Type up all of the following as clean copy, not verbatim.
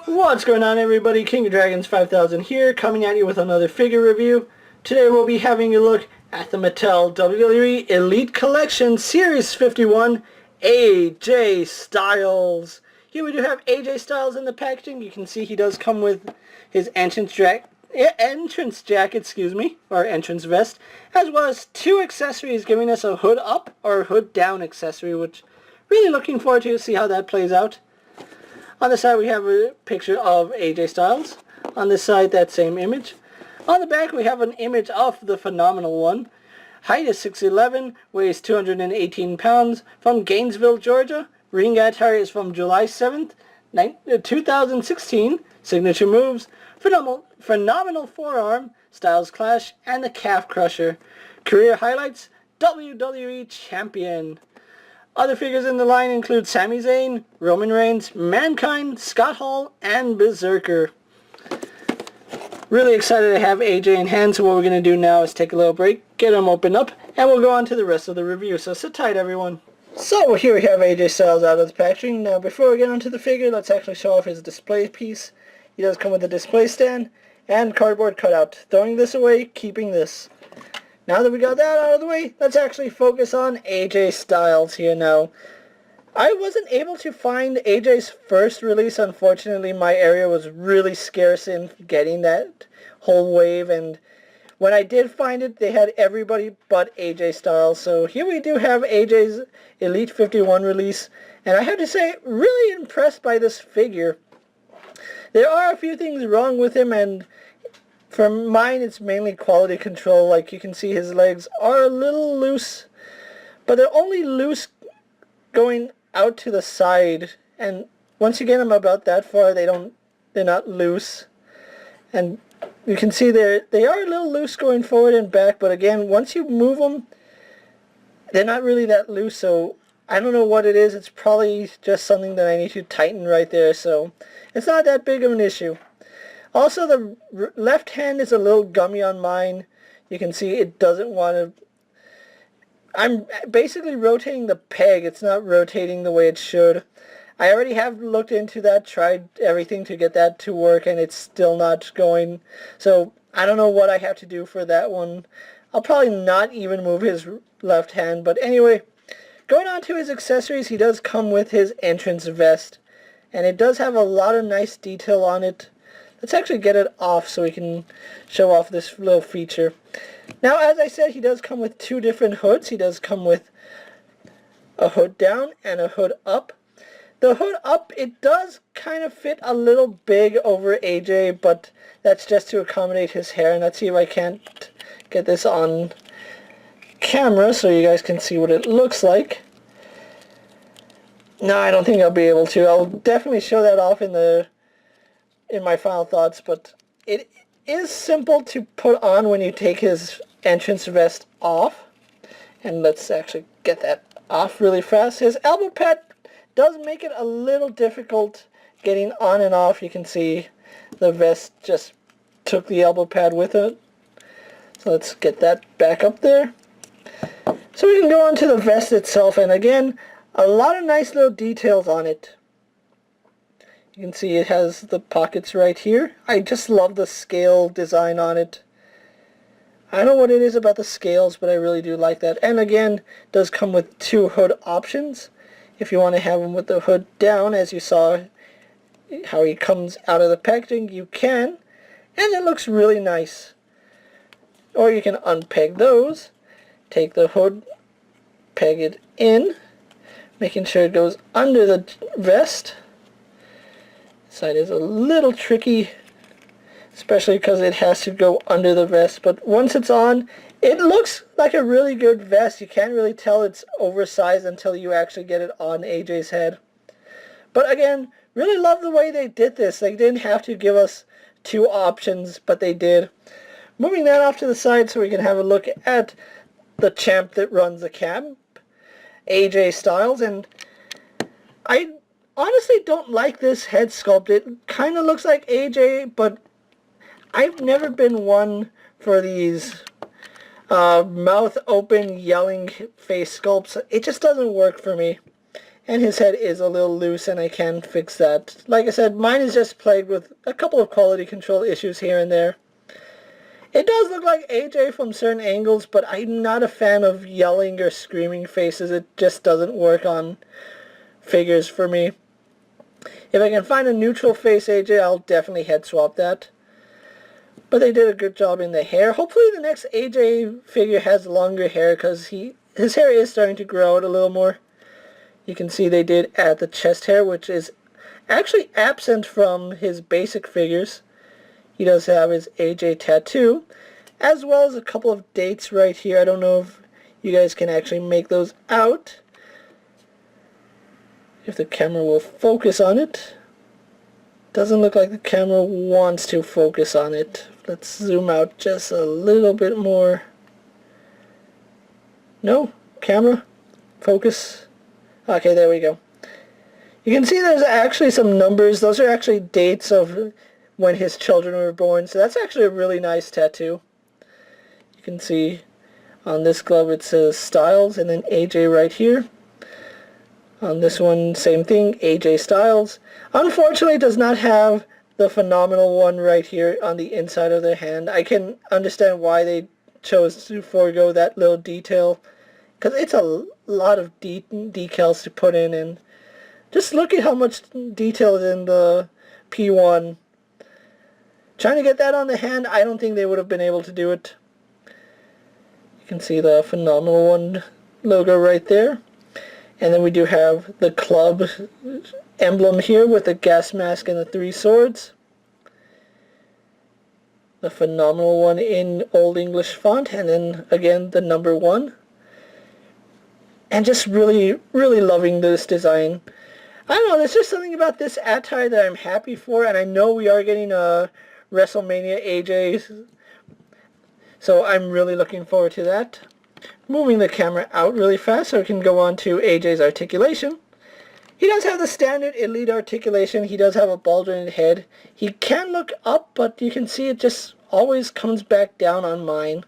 What's going on, everybody? King of Dragons 5000 here, coming at you with another figure review. Today we'll be having a look at the Mattel WWE Elite Collection Series 51 AJ Styles. Here we do have AJ Styles in the packaging. You can see he does come with his entrance jacket, or entrance vest, as well as two accessories, giving us a hood up or hood down accessory, which really looking forward to see how that plays out. On the side we have a picture of AJ Styles. On this side, that same image. On the back we have an image of the Phenomenal One. Height is 6'11", weighs 218 pounds, from Gainesville, Georgia. Ring attire is from July 7th, 2016. Signature moves: phenomenal forearm, Styles Clash, and the Calf Crusher. Career highlights: WWE Champion. Other figures in the line include Sami Zayn, Roman Reigns, Mankind, Scott Hall, and Berserker. Really excited to have AJ in hand, so what we're going to do now is take a little break, get him opened up, and we'll go on to the rest of the review. So sit tight, everyone. So here we have AJ Styles out of the packaging. Now before we get onto the figure, let's actually show off his display piece. He does come with a display stand and cardboard cutout. Throwing this away, keeping this. Now that we got that out of the way, let's actually focus on AJ Styles here now. I wasn't able to find AJ's first release. Unfortunately, my area was really scarce in getting that whole wave, and when I did find it, they had everybody but AJ Styles. So here we do have AJ's Elite 51 release, and I have to say, really impressed by this figure. There are a few things wrong with him, and for mine, it's mainly quality control. Like you can see, his legs are a little loose, but they're only loose going out to the side. And once you get them about that far, they're not loose. And you can see they are a little loose going forward and back. But again, once you move them, they're not really that loose. So I don't know what it is. It's probably just something that I need to tighten right there. So it's not that big of an issue. Also, the left hand is a little gummy on mine. You can see it doesn't want to... I'm basically rotating the peg. It's not rotating the way it should. I already have looked into that, tried everything to get that to work, and it's still not going. So I don't know what I have to do for that one. I'll probably not even move his left hand. But anyway, going on to his accessories, he does come with his entrance vest. And it does have a lot of nice detail on it. Let's actually get it off so we can show off this little feature. Now, as I said, he does come with two different hoods. He does come with a hood down and a hood up. The hood up, it does kind of fit a little big over AJ, but that's just to accommodate his hair. And let's see if I can't get this on camera so you guys can see what it looks like. No, I don't think I'll be able to. I'll definitely show that off in my final thoughts, but it is simple to put on when you take his entrance vest off. And let's actually get that off really fast. His elbow pad does make it a little difficult getting on and off. You can see the vest just took the elbow pad with it. So let's get that back up there. So we can go on to the vest itself, and again, a lot of nice little details on it. You can see it has the pockets right here. I just love the scale design on it. I don't know what it is about the scales, but I really do like that. And again, it does come with two hood options. If you want to have him with the hood down, as you saw how he comes out of the packaging, you can. And it looks really nice. Or you can unpeg those, take the hood, peg it in, making sure it goes under the vest. Side is a little tricky, especially because it has to go under the vest, but once it's on, it looks like a really good vest. You can't really tell it's oversized until you actually get it on AJ's head. But again, really love the way they did this. They didn't have to give us two options, but they did. Moving that off to the side so we can have a look at the champ that runs the camp, AJ Styles. And I honestly don't like this head sculpt. It kind of looks like AJ, but I've never been one for these mouth open yelling face sculpts. It just doesn't work for me. And his head is a little loose, and I can fix that. Like I said, mine is just plagued with a couple of quality control issues here and there. It does look like AJ from certain angles, but I'm not a fan of yelling or screaming faces. It just doesn't work on figures for me. If I can find a neutral face AJ, I'll definitely head swap that. But they did a good job in the hair. Hopefully the next AJ figure has longer hair, because his hair is starting to grow out a little more. You can see they did add the chest hair, which is actually absent from his basic figures. He does have his AJ tattoo, as well as a couple of dates right here. I don't know if you guys can actually make those out, if the camera will focus on it. Doesn't look like the camera wants to focus on it. Let's zoom out just a little bit more. No, camera, focus. Okay, there we go. You can see there's actually some numbers. Those are actually dates of when his children were born. So that's actually a really nice tattoo. You can see on this glove it says Styles and then AJ right here. On this one, same thing, AJ Styles. Unfortunately, it does not have the phenomenal one right here on the inside of their hand. I can understand why they chose to forego that little detail, because it's a lot of decals to put in, and just look at how much detail is in the P1. Trying to get that on the hand, I don't think they would have been able to do it. You can see the phenomenal one logo right there. And then we do have the club emblem here with the gas mask and the 3 swords. The phenomenal one in Old English font, and then again the number 1. And just really, really loving this design. I don't know, there's just something about this attire that I'm happy for, and I know we are getting a WrestleMania AJ, so I'm really looking forward to that. Moving the camera out really fast so we can go on to AJ's articulation. He does have the standard elite articulation. He does have a ball-jointed head. He can look up, but you can see it just always comes back down on mine.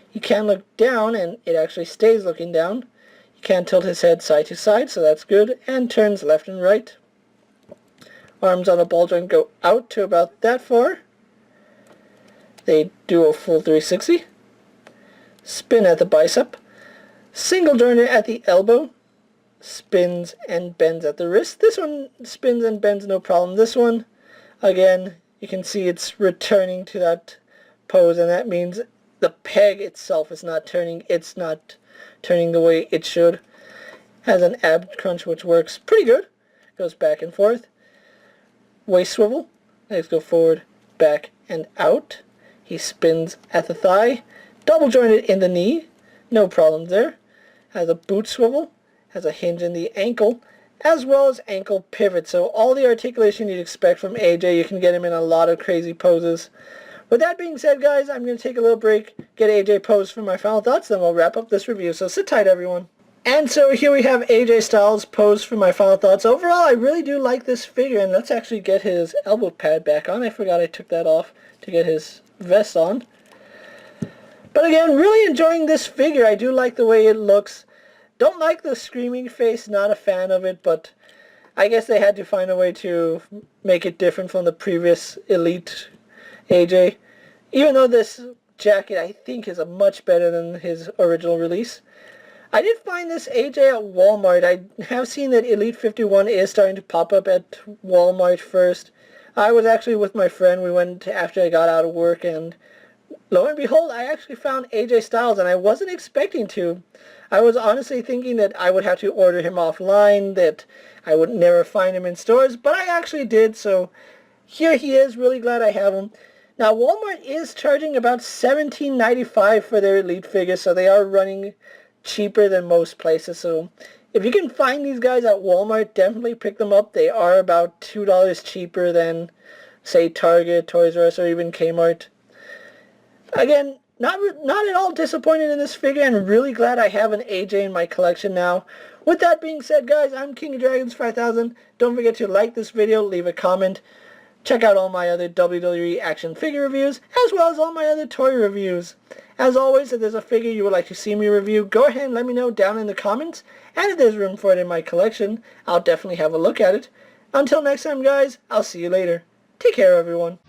He can look down, and it actually stays looking down. He can tilt his head side to side, so that's good, and turns left and right. Arms on a ball joint go out to about that far. They do a full 360. Spin at the bicep. Single jointer at the elbow. Spins and bends at the wrist. This one spins and bends no problem. This one, again, you can see it's returning to that pose, and that means the peg itself is not turning. It's not turning the way it should. Has an ab crunch which works pretty good. Goes back and forth. Waist swivel. Legs go forward, back, and out. He spins at the thigh. Double jointed in the knee. No problem there. Has a boot swivel. Has a hinge in the ankle, as well as ankle pivot. So all the articulation you'd expect from AJ, you can get him in a lot of crazy poses. With that being said, guys, I'm going to take a little break, get AJ posed for my final thoughts, then we'll wrap up this review. So sit tight, everyone. And so here we have AJ Styles posed for my final thoughts. Overall, I really do like this figure, and let's actually get his elbow pad back on. I forgot I took that off to get his vest on. But again, really enjoying this figure. I do like the way it looks. Don't like the screaming face, not a fan of it, but I guess they had to find a way to make it different from the previous Elite AJ. Even though this jacket, I think, is much better than his original release. I did find this AJ at Walmart. I have seen that Elite 51 is starting to pop up at Walmart first. I was actually with my friend. We went after I got out of work, and lo and behold, I actually found AJ Styles, and I wasn't expecting to. I was honestly thinking that I would have to order him offline, that I would never find him in stores, but I actually did, so here he is. Really glad I have him. Now, Walmart is charging about $17.95 for their Elite figures, so they are running cheaper than most places. So if you can find these guys at Walmart, definitely pick them up. They are about $2 cheaper than, say, Target, Toys R Us, or even Kmart. Again, not at all disappointed in this figure, and really glad I have an AJ in my collection now. With that being said, guys, I'm KingofDragons 5000. Don't forget to like this video, leave a comment. Check out all my other WWE action figure reviews, as well as all my other toy reviews. As always, if there's a figure you would like to see me review, go ahead and let me know down in the comments, and if there's room for it in my collection, I'll definitely have a look at it. Until next time, guys, I'll see you later. Take care, everyone.